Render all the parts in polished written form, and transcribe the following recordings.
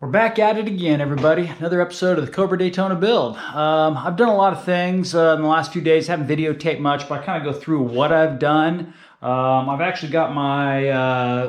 We're back at it again, everybody. Another episode of the Cobra Daytona build. I've done a lot of things in the last few days. Haven't videotaped much, but I kind of go through what I've done. I've actually got my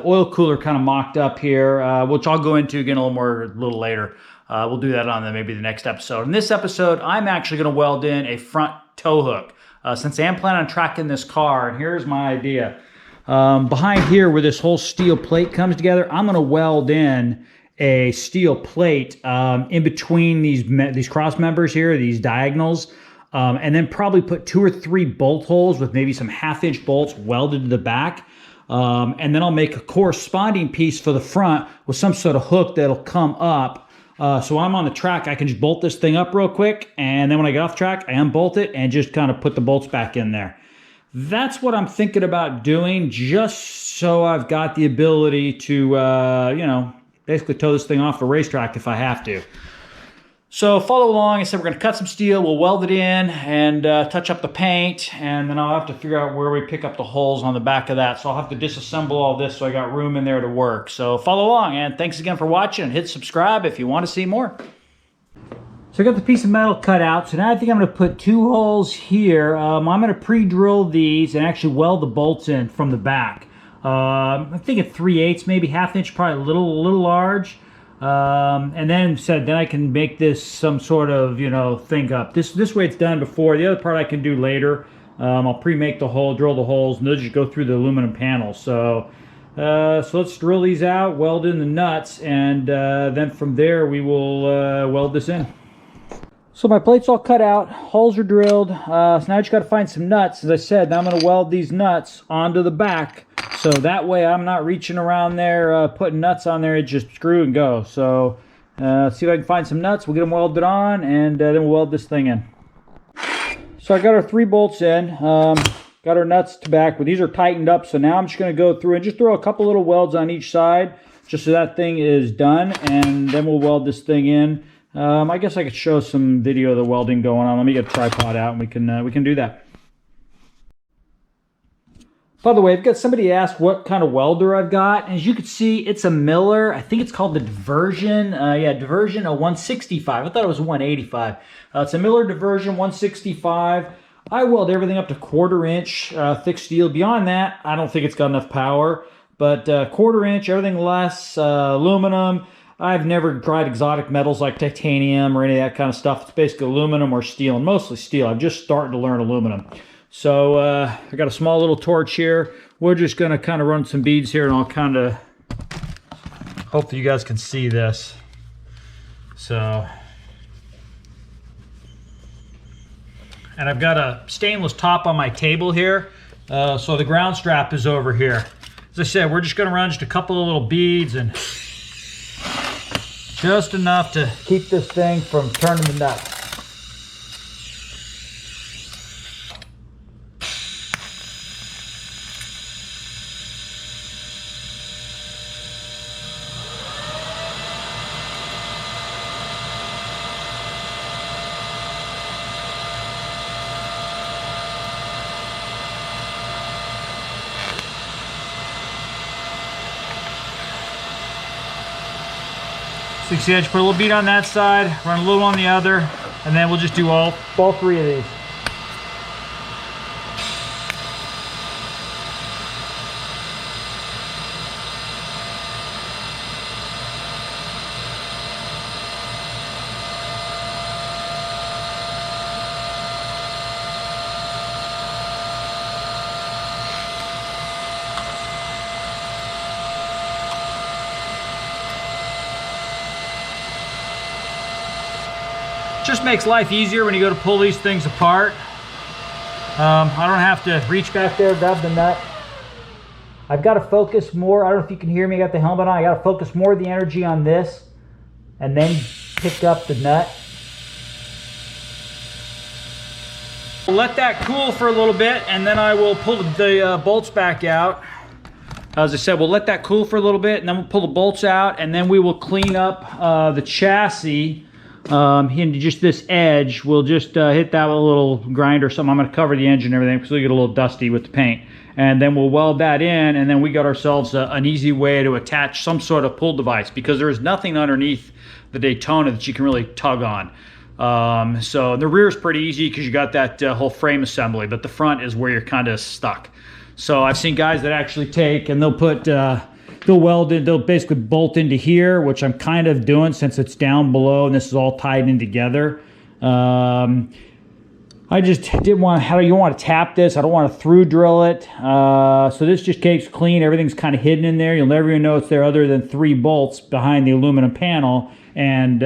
oil cooler kind of mocked up here, which I'll go into again a little later. We'll do that on maybe the next episode. In this episode, I'm actually going to weld in a front tow hook. Since I am planning on tracking this car, and here's my idea. Behind here, where this whole steel plate comes together, I'm going to weld in a steel plate in between these cross members here, these diagonals, and then probably put 2 or 3 bolt holes with maybe some 1/2-inch bolts welded to the back. And then I'll make a corresponding piece for the front with some sort of hook that'll come up. So I'm on the track, I can just bolt this thing up real quick, and then when I get off track, I unbolt it and just kind of put the bolts back in there. That's what I'm thinking about doing, just so I've got the ability to, basically tow this thing off the racetrack if I have to. So follow along. I said we're going to cut some steel, we'll weld it in and touch up the paint, and then I'll have to figure out where we pick up the holes on the back of that. So I'll have to disassemble all this so I got room in there to work. So follow along, and thanks again for watching. Hit subscribe if you want to see more. So I got the piece of metal cut out, so now I think I'm going to put 2 holes here. I'm going to pre-drill these and actually weld the bolts in from the back. I'm thinking 3/8, maybe 1/2 inch, probably a little large. And then I can make this some sort of thing up. This way it's done before. The other part I can do later. I'll pre-make the hole, drill the holes, and they'll just go through the aluminum panels. So let's drill these out, weld in the nuts, and then from there we will weld this in. So my plate's all cut out, holes are drilled. So now I just got to find some nuts. As I said, now I'm going to weld these nuts onto the back. So that way I'm not reaching around there putting nuts on there. It just screw and go. So see if I can find some nuts. We'll get them welded on, and then we'll weld this thing in. So I got our 3 bolts in. Got our nuts to back, but these are tightened up. So now I'm just going to go through and just throw a couple little welds on each side, just so that thing is done, and then we'll weld this thing in. I guess I could show some video of the welding going on. Let me get a tripod out, and we can do that. By the way, I've got somebody asked what kind of welder I've got. And as you can see, it's a Miller. I think it's called the Diversion. Diversion 165. I thought it was 185. It's a Miller Diversion 165. I weld everything up to 1/4 inch thick steel. Beyond that, I don't think it's got enough power. But 1/4 inch, everything less, aluminum. I've never tried exotic metals like titanium or any of that kind of stuff. It's basically aluminum or steel, and mostly steel. I'm just starting to learn aluminum. So I got a small little torch here. We're just going to kind of run some beads here, and I'll kind of, hopefully you guys can see this. So, and I've got a stainless top on my table here. So the ground strap is over here. As I said, we're just going to run just a couple of little beads, and just enough to keep this thing from turning the nuts. So you see I just put a little bead on that side, run a little on the other, and then we'll just do all 3 of these. Just makes life easier when you go to pull these things apart. I don't have to reach back there, grab the nut. I've got to focus more. I don't know if you can hear me. I got the helmet on. I got to focus more of the energy on this, and then pick up the nut. We'll let that cool for a little bit, and then I will pull the bolts back out. As I said, we'll let that cool for a little bit, and then we'll pull the bolts out, and then we will clean up the chassis. Into just this edge. We'll just hit that with a little grinder or something. I'm going to cover the engine and everything because it'll get a little dusty with the paint. and then we'll weld that in, and then we got ourselves an easy way to attach some sort of pull device, because there is nothing underneath the Daytona that you can really tug on. So the rear is pretty easy because you got that whole frame assembly, but the front is where you're kind of stuck. So I've seen guys that actually take and they'll put they'll weld it, they'll basically bolt into here, which I'm kind of doing since it's down below and this is all tied in together. I just didn't want to, you don't want to tap this, I don't want to through drill it. So this just keeps clean, everything's kind of hidden in there. You'll never even know it's there other than 3 bolts behind the aluminum panel. And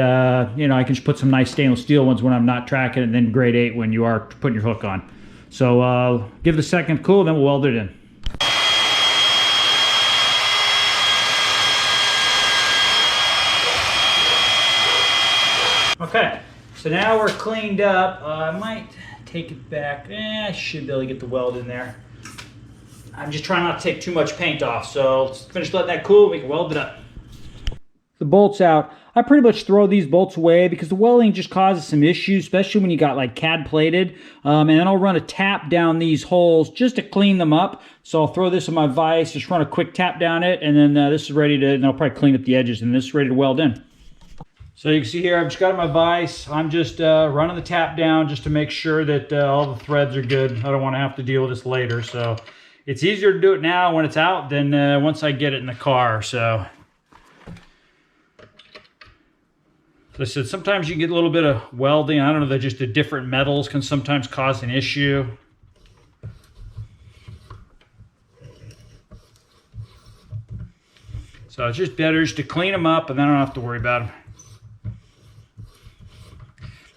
you know, I can just put some nice stainless steel ones when I'm not tracking it, and then grade 8 when you are putting your hook on. So give it a second cool, then we'll weld it in. Okay, so now we're cleaned up. I might take it back. I should be able to get the weld in there. I'm just trying not to take too much paint off, so let's finish letting that cool, we can weld it up. The bolts out. I pretty much throw these bolts away because the welding just causes some issues, especially when you got like CAD plated. And then I'll run a tap down these holes just to clean them up. So I'll throw this in my vise, just run a quick tap down it, and then this is ready to, and I'll probably clean up the edges, and this is ready to weld in. So you can see here, I've just got it in my vise. I'm just running the tap down just to make sure that all the threads are good. I don't want to have to deal with this later. So it's easier to do it now when it's out than once I get it in the car. So I said, sometimes you can get a little bit of welding. I don't know, that just the different metals can sometimes cause an issue. So it's just better just to clean them up, and then I don't have to worry about them.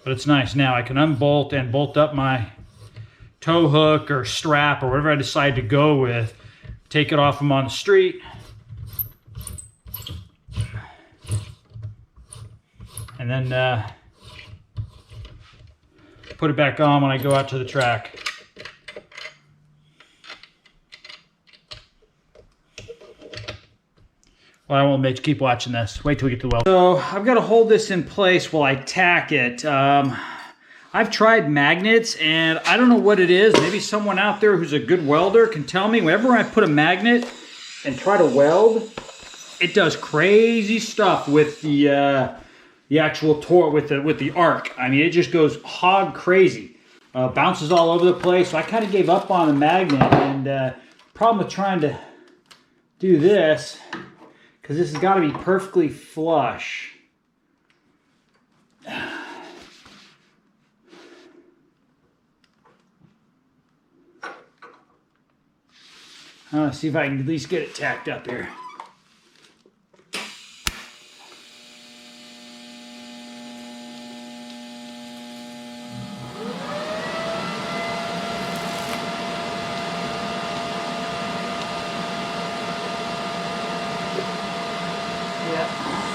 But it's nice. Now I can unbolt and bolt up my tow hook or strap or whatever I decide to go with. Take it off them on the street. And then put it back on when I go out to the track. Well, I won't make you keep watching this. Wait till we get to the weld. So I've got to hold this in place while I tack it. I've tried magnets, and I don't know what it is. Maybe someone out there who's a good welder can tell me. Whenever I put a magnet and try to weld, it does crazy stuff with the actual torque, with the arc. I mean, it just goes hog crazy. Bounces all over the place. So I kind of gave up on the magnet, and problem with trying to do this, because this has got to be perfectly flush. See if I can at least get it tacked up here.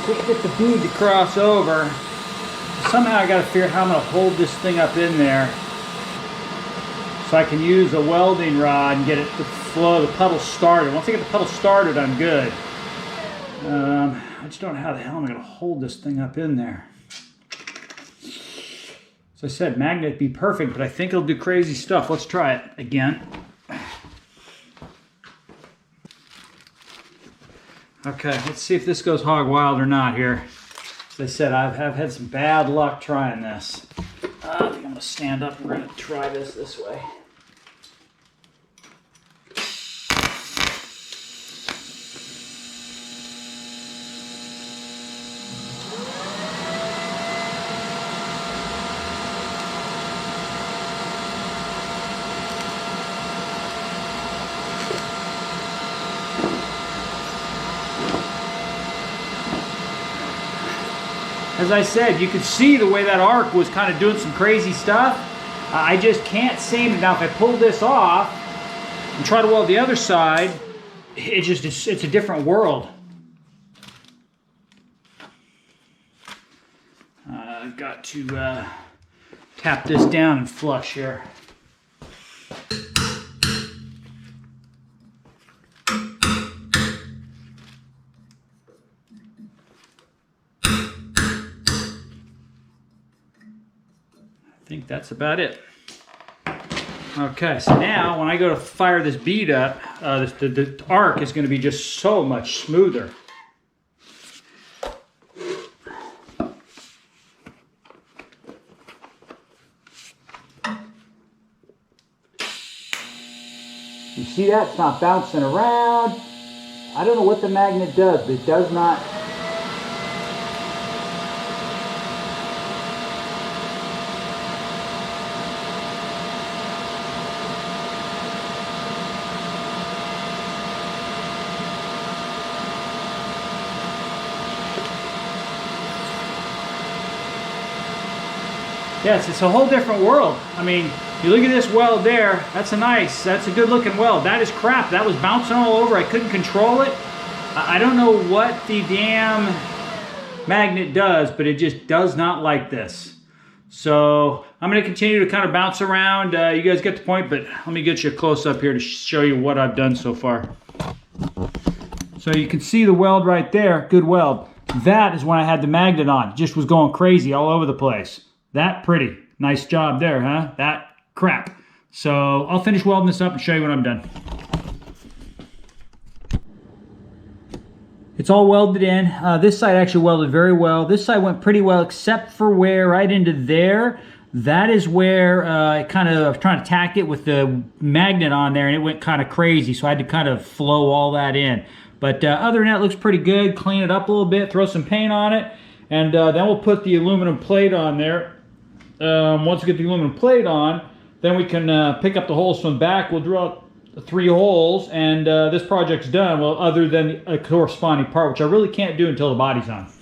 Couldn't get the bead to cross over. Somehow I got to figure out how I'm going to hold this thing up in there so I can use a welding rod and get it to flow, the puddle started. Once I get the puddle started, I'm good. I just don't know how the hell I'm going to hold this thing up in there. As I said, magnet would be perfect, but I think it'll do crazy stuff. Let's try it again. Okay, let's see if this goes hog wild or not here. As I said, I've had some bad luck trying this. I think I'm going to stand up and we're going to try this way. As I said, you could see the way that arc was kind of doing some crazy stuff. I just can't seem to. Now if I pull this off and try to weld the other side, it's a different world. I've got to tap this down and flush here. I think that's about it. Okay, so now when I go to fire this bead up, the arc is going to be just so much smoother. You see that? It's not bouncing around. I don't know what the magnet does, but it does not. Yes, it's a whole different world. I mean, you look at this weld there, that's a good looking weld. That is crap. That was bouncing all over. I couldn't control it. I don't know what the damn magnet does, but it just does not like this. So I'm going to continue to kind of bounce around. You guys get the point, but let me get you a close up here to show you what I've done so far. So you can see the weld right there, good weld. That is when I had the magnet on. It just was going crazy all over the place. That pretty. Nice job there, huh? That crap. So I'll finish welding this up and show you when I'm done. It's all welded in. This side actually welded very well. This side went pretty well except for where right into there. That is where I kind of trying to tack it with the magnet on there, and it went kind of crazy. So I had to kind of flow all that in. But other than that, it looks pretty good. Clean it up a little bit, throw some paint on it, and then we'll put the aluminum plate on there. Once we get the aluminum plate on, then we can pick up the holes from the back. We'll drill out 3 holes, and this project's done. Well, other than a corresponding part, which I really can't do until the body's on.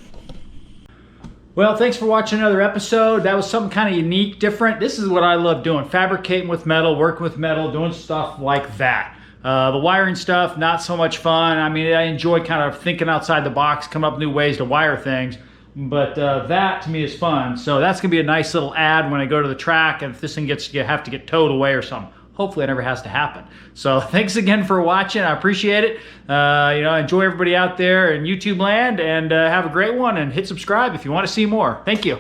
Well, thanks for watching another episode. That was something kind of unique, different. This is what I love doing, fabricating with metal, working with metal, doing stuff like that. The wiring stuff, not so much fun. I mean, I enjoy kind of thinking outside the box, coming up with new ways to wire things. But that to me is fun. So that's gonna be a nice little ad when I go to the track, and if this thing have to get towed away or something. Hopefully it never has to happen. So thanks again for watching. I appreciate it. Enjoy everybody out there in YouTube land, and have a great one, and hit subscribe if you want to see more. Thank you.